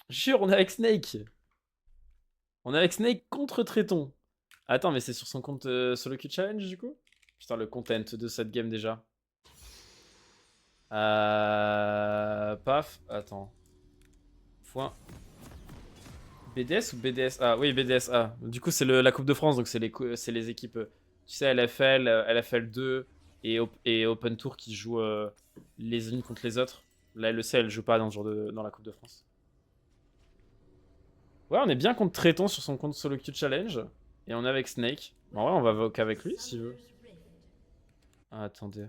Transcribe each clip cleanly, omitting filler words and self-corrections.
Jure, on est avec Snake. On est avec Snake contre Tréton. Attends, mais c'est sur son compte Solo Queue Challenge du coup? Putain, le content de cette game déjà. Paf, attends. Point. BDS ou BDSA? Oui, BDSA. Du coup, c'est la Coupe de France, donc c'est les équipes, tu sais, LFL, LFL 2 et Open Tour qui jouent les unes contre les autres. La LEC, elle joue pas dans la Coupe de France. Ouais, on est bien contre Tréton sur son compte Solo Queue Challenge. Et on est avec Snake. En vrai, on va voc avec lui s'il veut. Ah, attendez.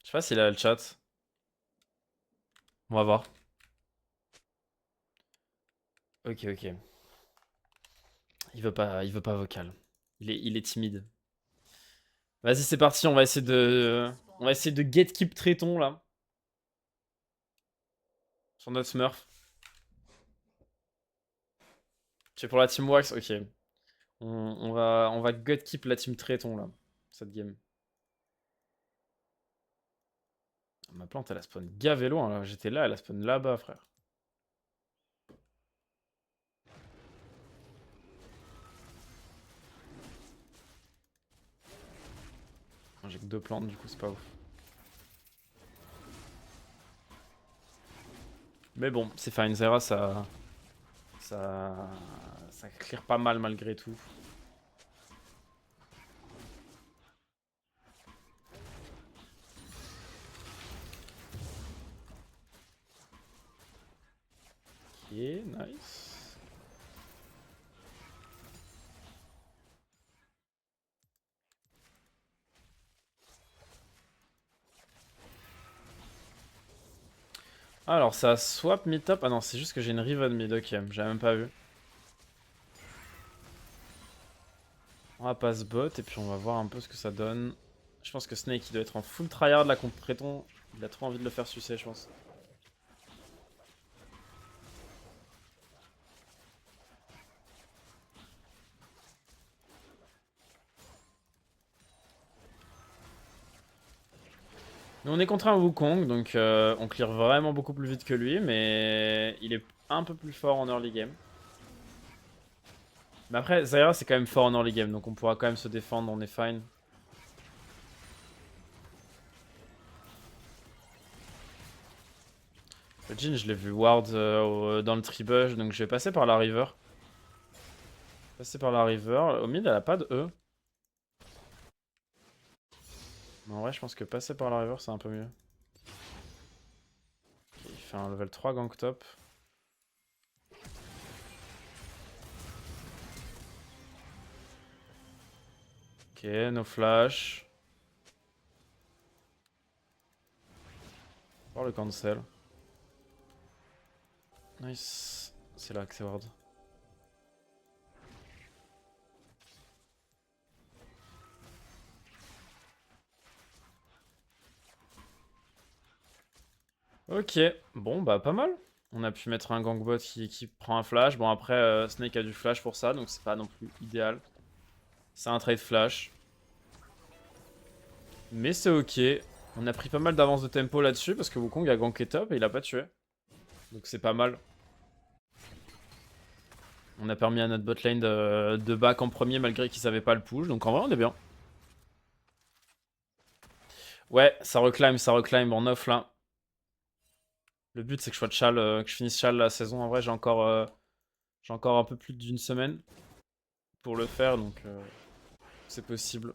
Je sais pas s'il a le chat. On va voir. Ok, ok. Il veut pas vocal. Il est timide. Vas-y, c'est parti. On va essayer de gatekeep Tréton là. Sur notre Smurf. Tu es pour la team Wax? Ok. On va gatekeep la team Tréton là. Cette game. Ma plante, elle a spawn gavé loin là. J'étais là, elle a spawn là-bas, frère. J'ai que 2 plantes, du coup, c'est pas ouf. Mais bon, c'est Fine Zera, ça clear pas mal malgré tout. Ok, nice. Alors, ça swap mid-top. Ah non, c'est juste que j'ai une Riven mid, ok, j'avais même pas vu. On va passe bot et puis on va voir un peu ce que ça donne. Je pense que Snake il doit être en full tryhard là contre Tréton. Il a trop envie de le faire sucer, je pense. Nous on est contre un Wukong, donc on clear vraiment beaucoup plus vite que lui, mais il est un peu plus fort en early game. Mais après, Zyra c'est quand même fort en early game, donc on pourra quand même se défendre, on est fine. Le Jhin, je l'ai vu ward dans le tribush, donc je vais passer par la river. Passer par la river. Au mid, elle a pas de E. Mais en vrai, je pense que passer par la river, c'est un peu mieux. Ok, il fait un level 3 gank top. Ok, no flash. Voir le cancel. Nice. C'est là que c'est ward. Ok, bon bah pas mal. On a pu mettre un gank bot qui prend un flash. Bon après Snake a du flash pour ça, donc c'est pas non plus idéal. C'est un trade flash. Mais c'est ok. On a pris pas mal d'avance de tempo là-dessus parce que Wukong a ganké top et il a pas tué. Donc c'est pas mal. On a permis à notre botlane de back en premier malgré qu'ils savaient pas le push. Donc en vrai on est bien. Ouais, ça reclimb en off là. Le but c'est que je sois Chal, que je finisse Chal la saison. En vrai j'ai encore un peu plus d'une semaine pour le faire donc c'est possible.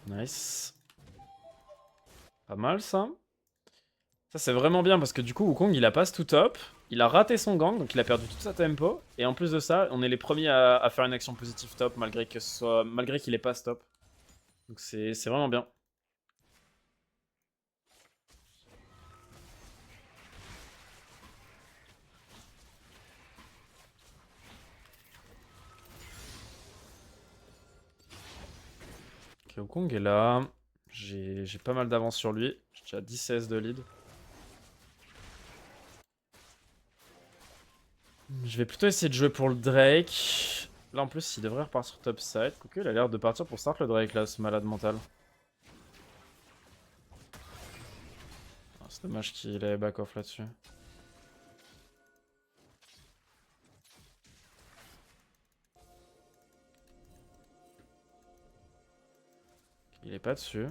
Nice. Pas mal ça. Ça c'est vraiment bien parce que du coup Wukong il a passe tout top. Il a raté son gang donc il a perdu toute sa tempo. Et en plus de ça on est les premiers à faire une action positive top malgré qu'il est pas top. Donc c'est vraiment bien. Ok, Wukong est là. J'ai pas mal d'avance sur lui. J'ai déjà 10 CS de lead. Je vais plutôt essayer de jouer pour le Drake. Là en plus il devrait repartir top side. Quoique il a l'air de partir pour start le Drake là, ce malade mental. Ah, c'est dommage qu'il ait back off là-dessus. Il est pas dessus.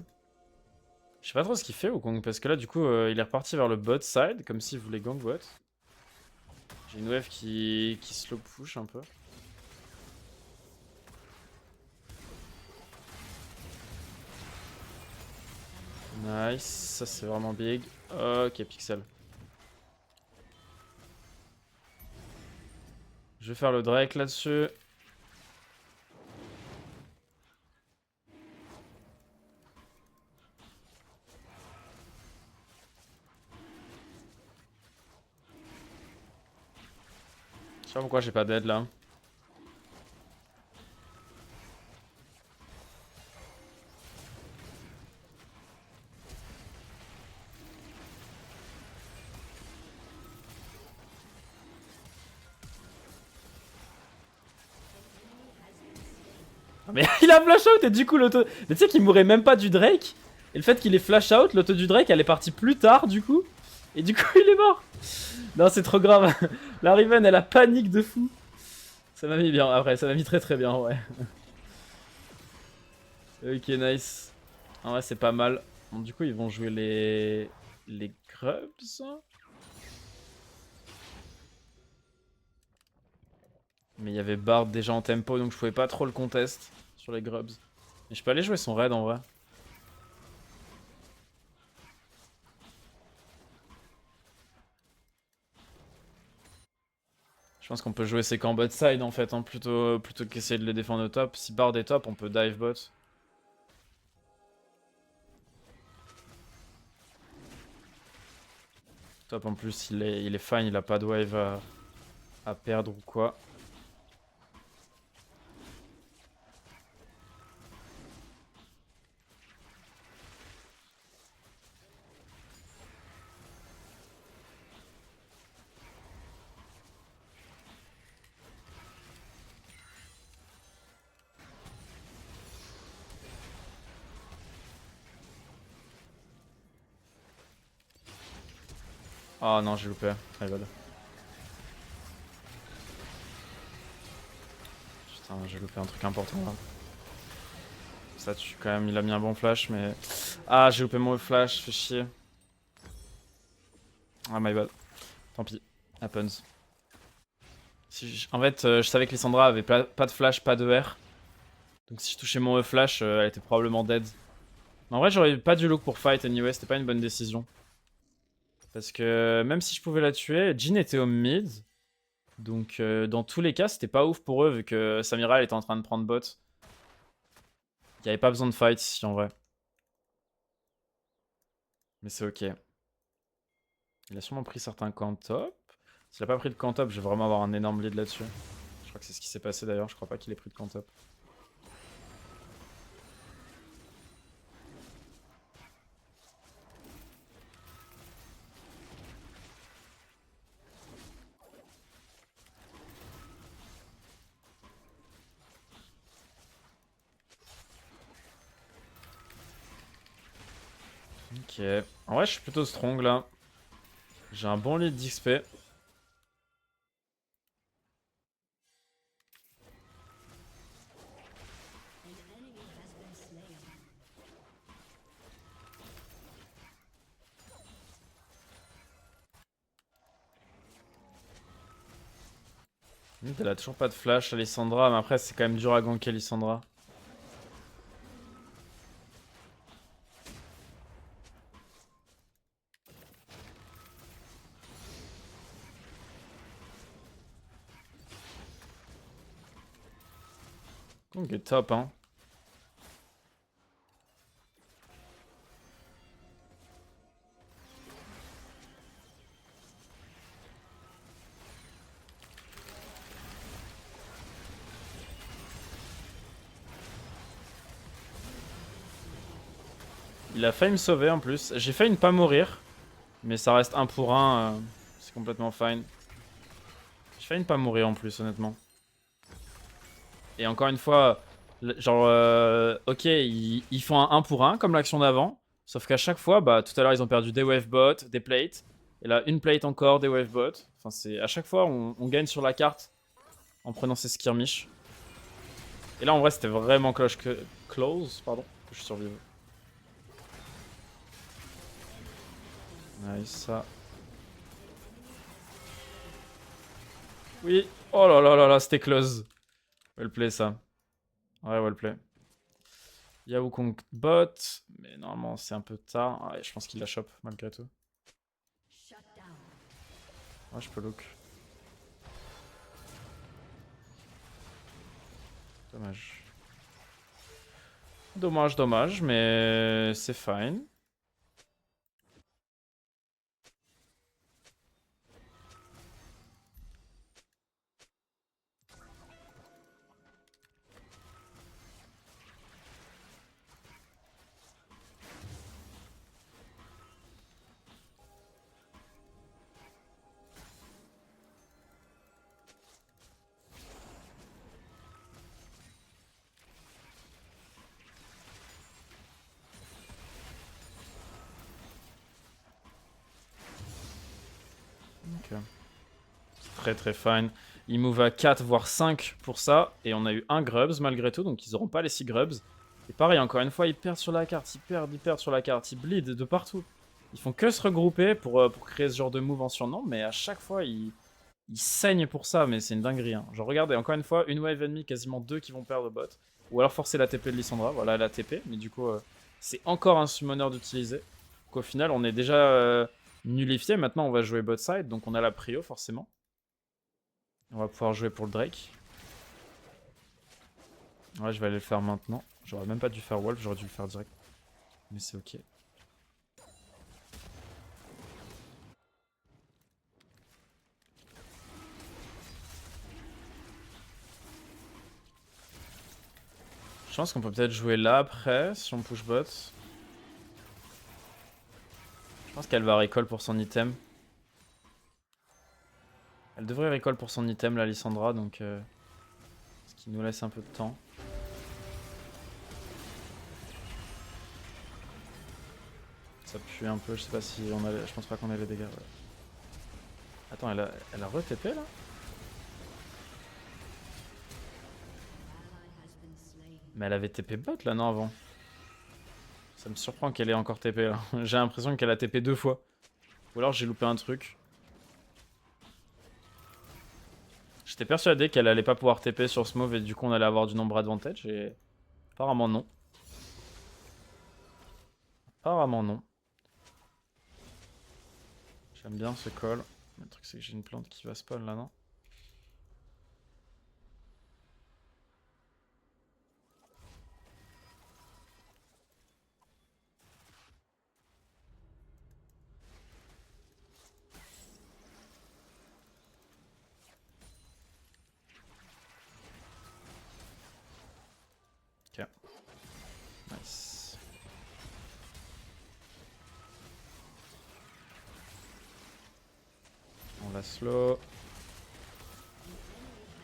Je sais pas trop ce qu'il fait Wukong parce que là du coup il est reparti vers le bot side comme s'il voulait gank bot. J'ai une wave qui slow push un peu. Nice, ça c'est vraiment big. Ok, Pixel. Je vais faire le Drake là-dessus. Je sais pas pourquoi j'ai pas d'aide là. Ah, mais il a flash out et du coup l'auto... Mais tu sais qu'il mourrait même pas du Drake. Et le fait qu'il ait flash out, l'auto du Drake elle est partie plus tard du coup. Et du coup il est mort. Non c'est trop grave. La Riven elle a panique de fou. Ça m'a mis bien après, ça m'a mis très très bien ouais. Ok nice. Ah ouais c'est pas mal. Bon du coup ils vont jouer les Grubs. Mais il y avait Bard déjà en tempo donc je pouvais pas trop le contest sur les Grubs. Mais je peux aller jouer son raid en vrai. Je pense qu'on peut jouer ses camps bot side en fait, hein, plutôt qu'essayer de les défendre au top. Si Bard est top, on peut dive bot. Top en plus, il est fine, il a pas de wave à perdre ou quoi. Oh non, j'ai loupé. My bad. Putain, j'ai loupé un truc important là. Ça tue quand même, il a mis un bon flash, mais... Ah, j'ai loupé mon flash, fait chier. Ah, my bad. Tant pis. Happens. En fait, je savais que Lissandra avait pas de flash, pas de R. Donc si je touchais mon flash, elle était probablement dead. Mais en vrai, j'aurais pas du look pour fight anyway, c'était pas une bonne décision. Parce que même si je pouvais la tuer, Jhin était au mid. Donc dans tous les cas, c'était pas ouf pour eux vu que Samira elle était en train de prendre bot. Il n'y avait pas besoin de fight ici en vrai. Mais c'est ok. Il a sûrement pris certains camps top. S'il a pas pris de camp top, je vais vraiment avoir un énorme lead là-dessus. Je crois que c'est ce qui s'est passé d'ailleurs, je crois pas qu'il ait pris de camp top. Ok. En vrai, je suis plutôt strong là. J'ai un bon lead d'XP. Elle a toujours pas de flash, Alessandra, mais après c'est quand même dur à ganker Alessandra. Donc est top hein. Il a failli me sauver en plus. J'ai failli ne pas mourir. Mais ça reste 1 pour 1. C'est complètement fine. J'ai failli ne pas mourir en plus, honnêtement. Et encore une fois, genre, ok, ils font un 1 pour 1 comme l'action d'avant. Sauf qu'à chaque fois, bah, tout à l'heure, ils ont perdu des wave bots, des plates. Et là, une plate encore, des wave bots. Enfin, c'est à chaque fois, on gagne sur la carte en prenant ces skirmishes. Et là, en vrai, c'était vraiment close, pardon, que je survive. Nice, ça. Oui. Oh là là là là, c'était close. Well play, ça. Ouais, well play. Il y a Wukong bot, mais normalement, c'est un peu tard. Ouais, je pense qu'il la chope, malgré tout. Ouais, je peux look. Dommage. Dommage, dommage, mais c'est fine. Ok. Très très fine. Ils move à 4 voire 5 pour ça. Et on a eu un Grubs malgré tout. Donc ils auront pas les 6 Grubs. Et pareil, encore une fois, ils perdent sur la carte. Ils perdent sur la carte. Ils bleed de partout. Ils font que se regrouper pour créer ce genre de move en surnom. Mais à chaque fois, ils saignent pour ça. Mais c'est une dinguerie. Hein. Genre regardez, encore une fois, une wave ennemie, quasiment 2 qui vont perdre bot. Ou alors forcer la TP de Lissandra. Voilà, elle a TP. Mais du coup, c'est encore un summoner d'utiliser. Donc au final, on est déjà nullifié. Maintenant, on va jouer bot side. Donc on a la prio forcément. On va pouvoir jouer pour le Drake. Ouais, je vais aller le faire maintenant. J'aurais même pas dû faire Wolf, j'aurais dû le faire direct. Mais c'est ok. Je pense qu'on peut peut-être jouer là après, si on push bot. Je pense qu'elle va recall pour son item. Elle devrait recall pour son item, la Lissandra, donc... ce qui nous laisse un peu de temps. Ça pue un peu, je sais pas si on a... Je pense pas qu'on ait les dégâts. Ouais. Attends, elle a re-TP là? Mais elle avait TP bot là, non, avant? Ça me surprend qu'elle ait encore TP là. J'ai l'impression qu'elle a TP 2 fois. Ou alors j'ai loupé un truc. J'étais persuadé qu'elle allait pas pouvoir TP sur ce move et du coup on allait avoir du nombre advantage et... Apparemment non. Apparemment non. J'aime bien ce call. Le truc c'est que j'ai une plante qui va spawn là, non? Ok. Nice. On la slow.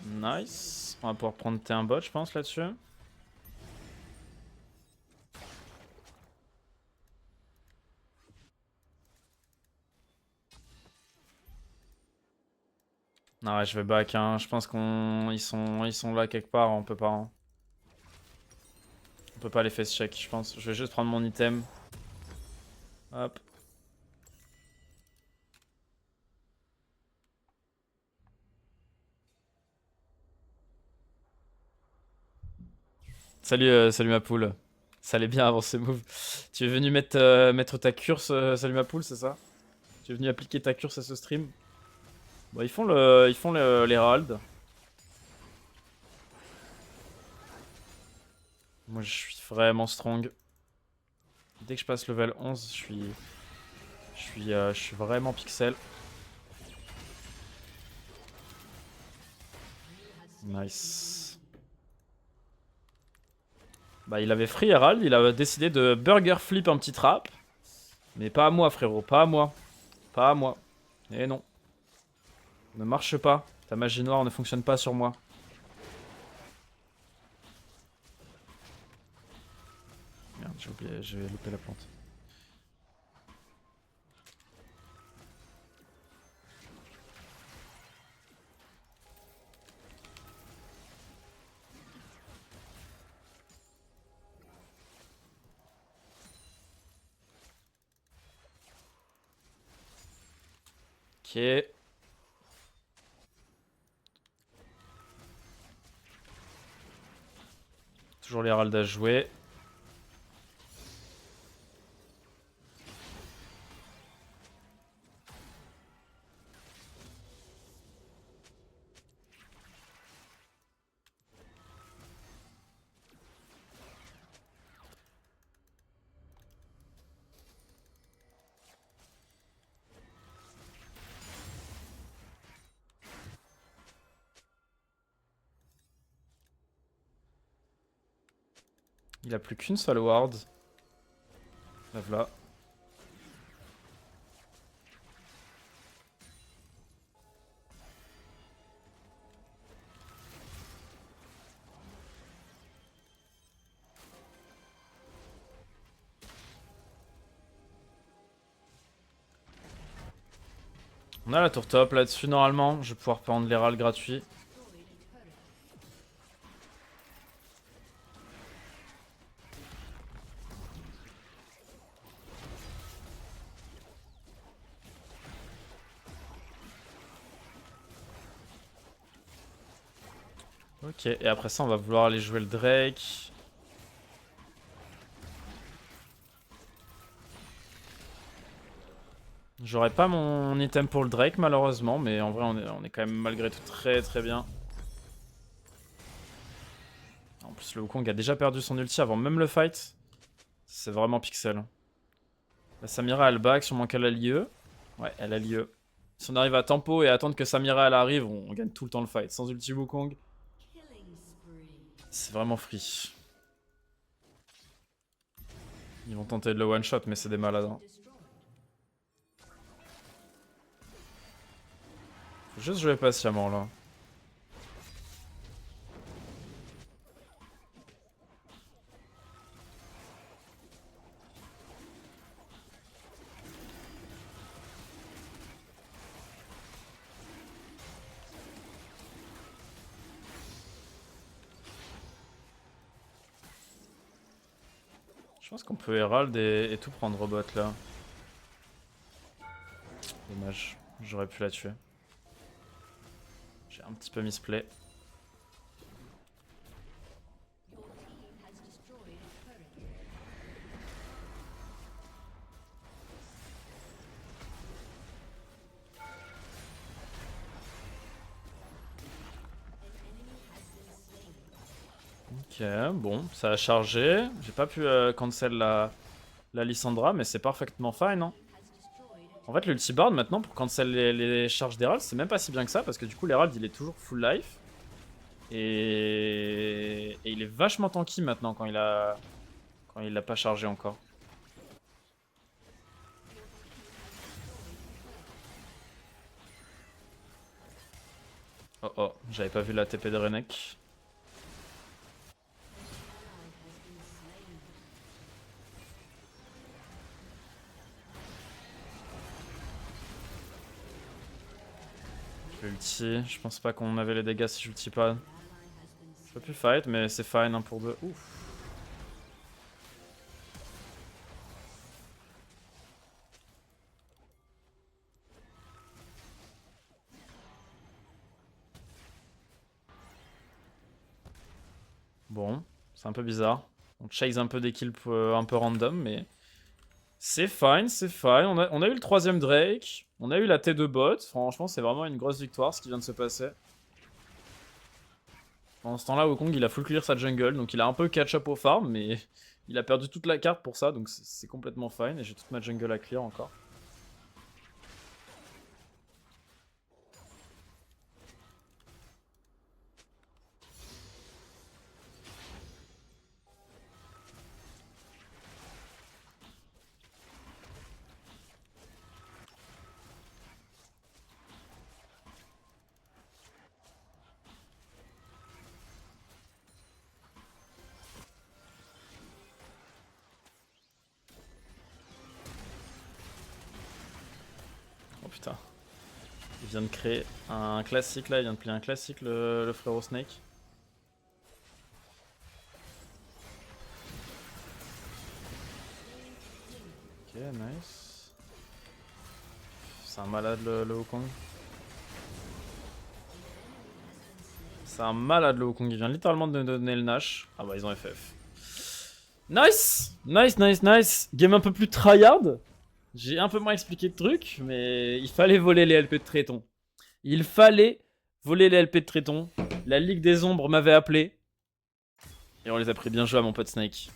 Nice. On va pouvoir prendre T1 bot je pense là-dessus. Non ouais je vais back hein. Je pense qu'ils sont là quelque part, on peut pas. Hein. On peut pas les face check je pense. Je vais juste prendre mon item. Hop. Salut, salut ma poule. Ça allait bien avant ces moves. Tu es venu mettre ta curse, salut ma poule, c'est ça? Tu es venu appliquer ta curse à ce stream? Bon, ils font l'Herald. Moi, je suis vraiment strong. Dès que je passe level 11, je suis vraiment pixel. Nice. Bah, il avait free Herald, il a décidé de burger flip un petit trap. Mais pas à moi, frérot, pas à moi. Pas à moi. Eh non. Ne marche pas. Ta magie noire ne fonctionne pas sur moi. Merde, j'ai oublié, j'ai loupé la plante. Ok. Toujours l'Herald à jouer. Il a plus qu'une seule ward. La voilà. On a la tour top là-dessus normalement. Je vais pouvoir prendre l'Herald gratuit. Ok, et après ça on va vouloir aller jouer le Drake. J'aurais pas mon item pour le Drake malheureusement, mais en vrai on est quand même malgré tout très très bien. En plus le Wukong a déjà perdu son ulti avant même le fight. C'est vraiment pixel. La Samira elle back, sûrement qu'elle a l'IE. Ouais, elle a l'IE. Si on arrive à tempo et attendre que Samira elle arrive, on gagne tout le temps le fight. Sans ulti Wukong, c'est vraiment free. Ils vont tenter de le one shot, mais c'est des malades. Hein. Faut juste jouer patiemment là. Je pense qu'on peut Herald et tout prendre robot là. Dommage, j'aurais pu la tuer. J'ai un petit peu misplay. Ok, bon, ça a chargé. J'ai pas pu cancel la Lissandra, mais c'est parfaitement fine. Hein. En fait, l'ultibard maintenant pour cancel les charges d'Herald, c'est même pas si bien que ça, parce que du coup, l'Herald il est toujours full life. Et il est vachement tanky maintenant quand il l'a pas chargé encore. Oh oh, j'avais pas vu la TP de Renek. L'ulti, je pense pas qu'on avait les dégâts si j'ulti pas. Je peux plus fight, mais c'est fine hein, pour deux. Ouf. Bon, c'est un peu bizarre. On chase un peu des kills un peu random, mais c'est fine, c'est fine. On a eu le troisième Drake, on a eu la T2 bot. Franchement, c'est vraiment une grosse victoire ce qui vient de se passer. Pendant ce temps-là, Wukong il a full clear sa jungle, donc il a un peu catch-up au farm, mais il a perdu toute la carte pour ça, donc c'est complètement fine. Et j'ai toute ma jungle à clear encore. Putain. Il vient de créer un classique là, il vient de plier un classique le frérot Snake. Ok, nice. C'est un malade le Wukong. C'est un malade le Wukong, il vient littéralement de donner le Nash. Ah bah ils ont FF. Nice! Nice, nice, nice! Game un peu plus tryhard. J'ai un peu moins expliqué de trucs, mais il fallait voler les LP de Tréton. Il fallait voler les LP de Tréton. La Ligue des Ombres m'avait appelé. Et on les a pris bien joués à mon pote Snake.